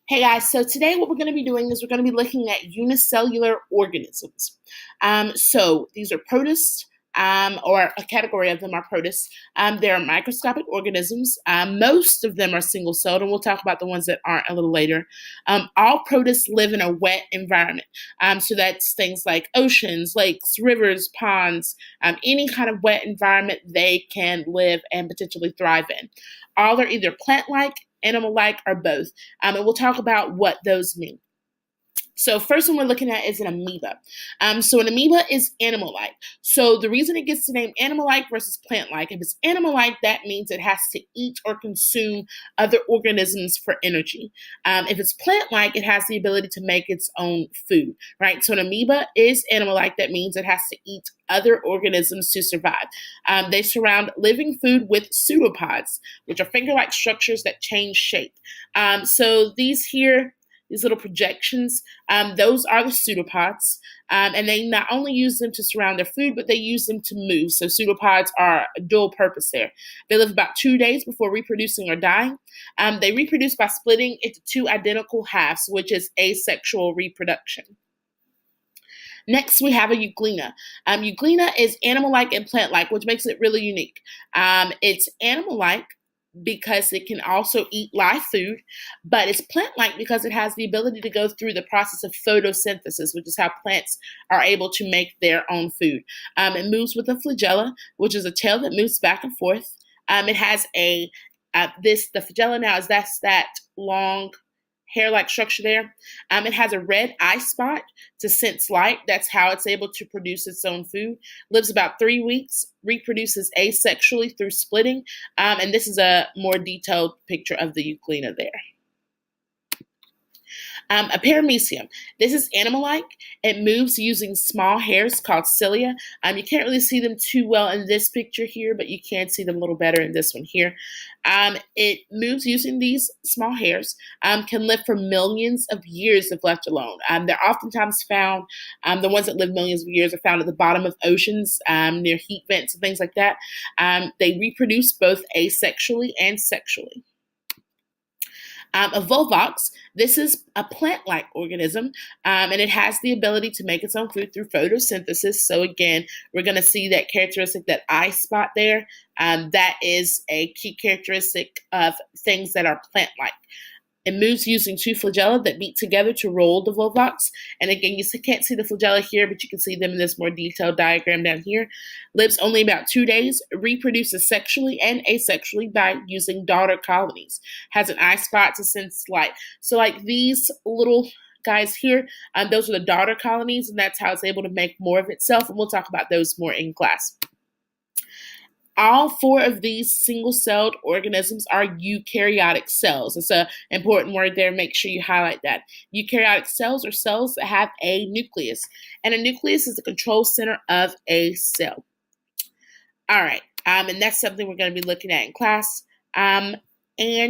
Hey guys, so today what we're going to be doing is we're going to be looking at unicellular organisms. So these are protists, or a category of them are protists. They're microscopic organisms. Most of them are single-celled, and we'll talk about the ones that aren't a little later. All protists live in a wet environment. So that's things like oceans, lakes, rivers, ponds, any kind of wet environment they can live and potentially thrive in. All are either plant-like, animal-like, or both. And we'll talk about what those mean. So first one we're looking at is an amoeba. So an amoeba is animal-like. So the reason it gets the name animal-like versus plant-like, if it's animal-like, that means it has to eat or consume other organisms for energy. If it's plant-like, it has the ability to make its own food, right? So an amoeba is animal-like. That means it has to eat other organisms to survive. They surround living food with pseudopods, which are finger-like structures that change shape. So these little projections, those are the pseudopods, and they not only use them to surround their food, but they use them to move. So pseudopods are a dual purpose there. They live about 2 days before reproducing or dying. They reproduce by splitting into two identical halves, which is asexual reproduction. Next, we have a euglena. Euglena is animal-like and plant-like, which makes it really unique. It's animal-like because it can also eat live food, but it's plant-like because it has the ability to go through the process of photosynthesis, which is how plants are able to make their own food. It moves with a flagella, which is a tail that moves back and forth. It has the flagella now is that long hair-like structure there. It has a red eye spot to sense light. That's how it's able to produce its own food. Lives about 3 weeks, reproduces asexually through splitting. And this is a more detailed picture of the euglena there. A paramecium. This is animal-like. It moves using small hairs called cilia. You can't really see them too well in this picture here, but you can see them a little better in this one here. It moves using these small hairs, can live for millions of years if left alone. They're oftentimes found, the ones that live millions of years are found at the bottom of oceans, near heat vents and things like that. They reproduce both asexually and sexually. A volvox, this is a plant-like organism, and it has the ability to make its own food through photosynthesis. So again, we're going to see that characteristic, that eye spot there. That is a key characteristic of things that are plant-like. It moves using two flagella that beat together to roll the volvox. And again, you can't see the flagella here, but you can see them in this more detailed diagram down here. Lives only about 2 days, reproduces sexually and asexually by using daughter colonies. Has an eye spot to sense light. So like these little guys here, those are the daughter colonies, and that's how it's able to make more of itself. And we'll talk about those more in class. All four of these single-celled organisms are eukaryotic cells. It's an important word there. Make sure you highlight that. Eukaryotic cells are cells that have a nucleus, and a nucleus is the control center of a cell. All right, and that's something we're going to be looking at in class. And yeah.